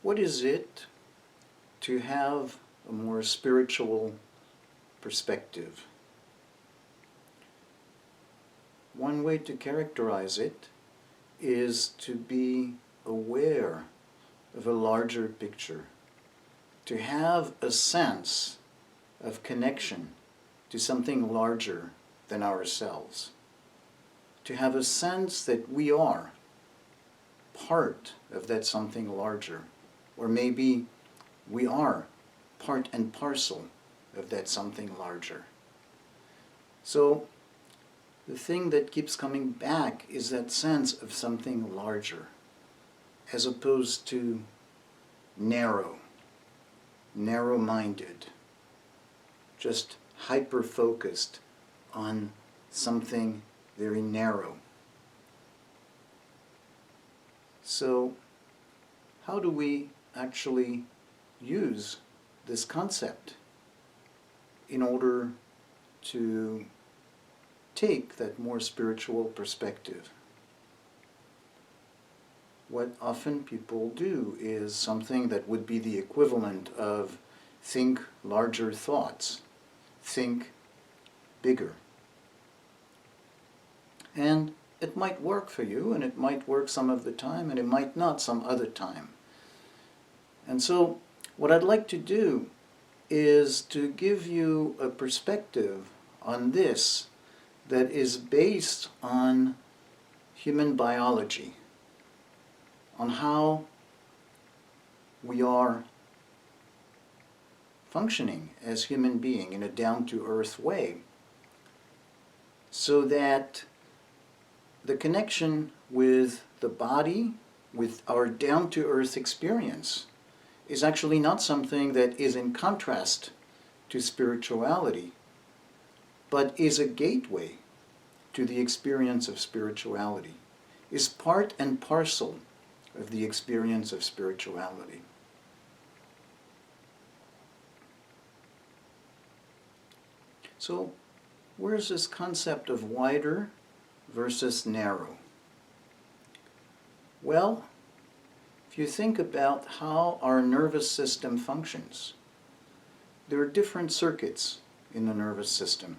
What is it to have a more spiritual perspective? One way to characterize it is to be aware of a larger picture, to have a sense of connection to something larger than ourselves, to have a sense that we are part of that something larger, or maybe we are part and parcel of that something larger. So the thing that keeps coming back is that sense of something larger, as opposed to narrow-minded, just hyper-focused on something very narrow. So how do we actually use this concept in order to take that more spiritual perspective? What often people do is something that would be the equivalent of think larger thoughts, think bigger. And it might work for you, and it might work some of the time, and it might not some other time. And so what I'd like to do is to give you a perspective on this that is based on human biology, on how we are functioning as human beings in a down-to-earth way, so that the connection with the body, with our down-to-earth experience, is actually not something that is in contrast to spirituality, but is a gateway to the experience of spirituality, is part and parcel of the experience of spirituality. So, where's this concept of wider versus narrow? Well, if you think about how our nervous system functions, there are different circuits in the nervous system.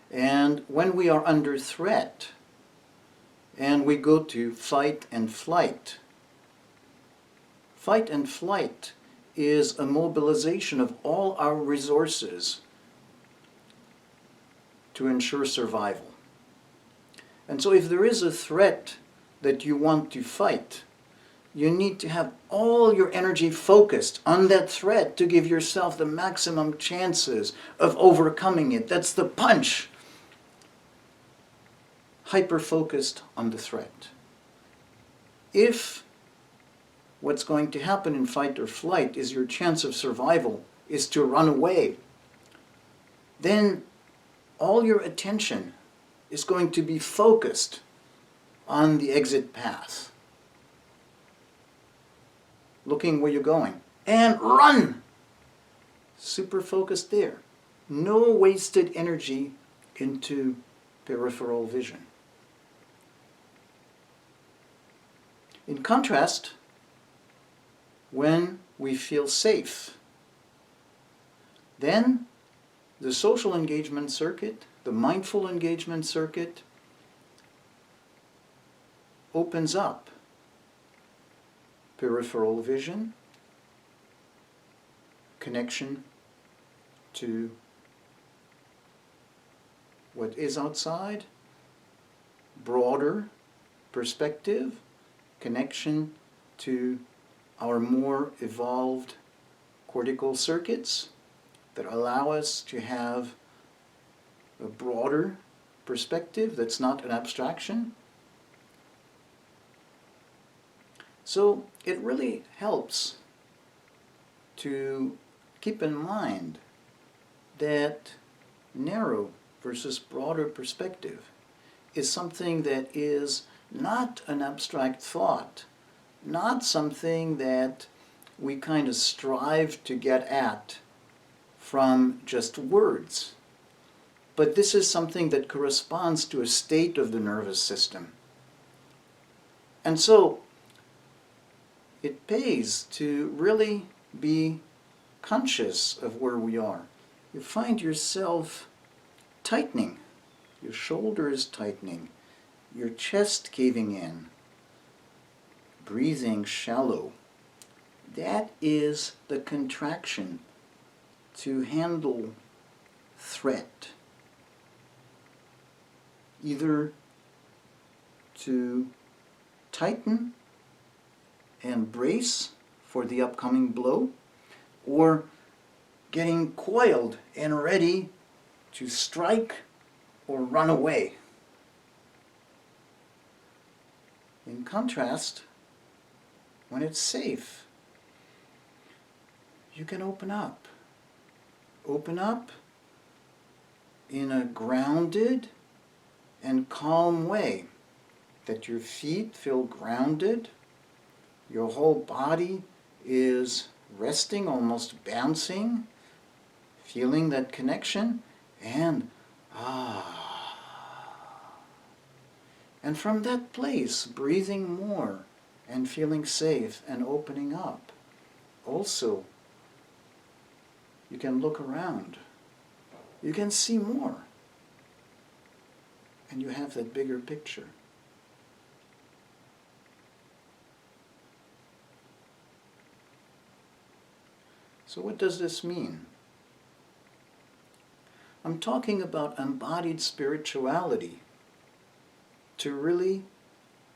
And when we are under threat, and we go to fight and flight is a mobilization of all our resources to ensure survival. And so if there is a threat that you want to fight, you need to have all your energy focused on that threat to give yourself the maximum chances of overcoming it. That's the punch. Hyper-focused on the threat. If what's going to happen in fight or flight is your chance of survival is to run away, then all your attention is going to be focused on the exit path, looking where you're going, and run! Super focused there. No wasted energy into peripheral vision. In contrast, when we feel safe, then the social engagement circuit, the mindful engagement circuit, opens up peripheral vision, connection to what is outside, broader perspective, connection to our more evolved cortical circuits that allow us to have a broader perspective that's not an abstraction. So it really helps to keep in mind that narrow versus broader perspective is something that is not an abstract thought, not something that we kind of strive to get at from just words, but this is something that corresponds to a state of the nervous system. And so it pays to really be conscious of where we are. You find yourself tightening, your shoulders tightening, your chest caving in, breathing shallow. That is the contraction to handle threat, either to tighten and brace for the upcoming blow, or getting coiled and ready to strike or run away. In contrast, when it's safe, you can open up. Open up in a grounded and calm way, that your feet feel grounded, your whole body is resting, almost bouncing, feeling that connection, and and from that place, breathing more and feeling safe and opening up. Also, you can look around. You can see more. And you have that bigger picture. So what does this mean? I'm talking about embodied spirituality. To really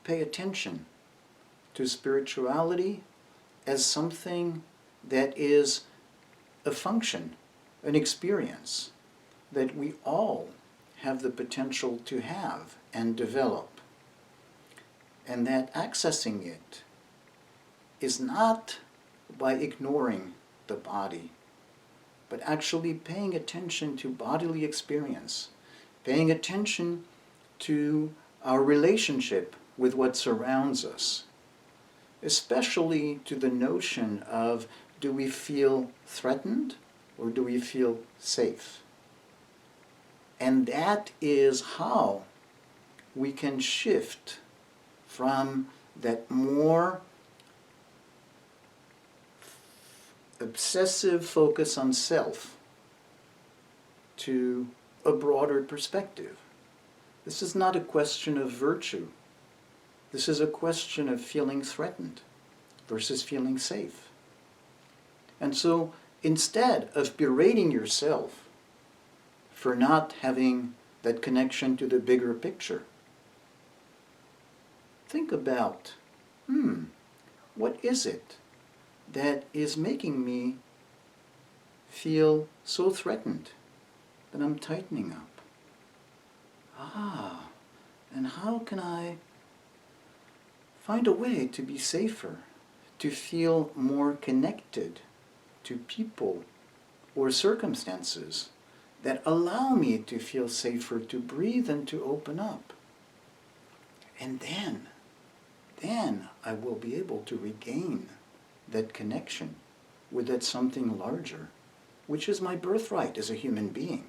pay attention to spirituality as something that is a function, an experience that we all have the potential to have and develop. And that accessing it is not by ignoring the body, but actually paying attention to bodily experience, paying attention to our relationship with what surrounds us, especially to the notion of, do we feel threatened or do we feel safe? And that is how we can shift from that more obsessive focus on self to a broader perspective. This is not a question of virtue. This is a question of feeling threatened versus feeling safe. And so instead of berating yourself for not having that connection to the bigger picture, think about, what is it that is making me feel so threatened that I'm tightening up? And how can I find a way to be safer, to feel more connected to people or circumstances that allow me to feel safer, to breathe and to open up? And then I will be able to regain that connection with that something larger, which is my birthright as a human being.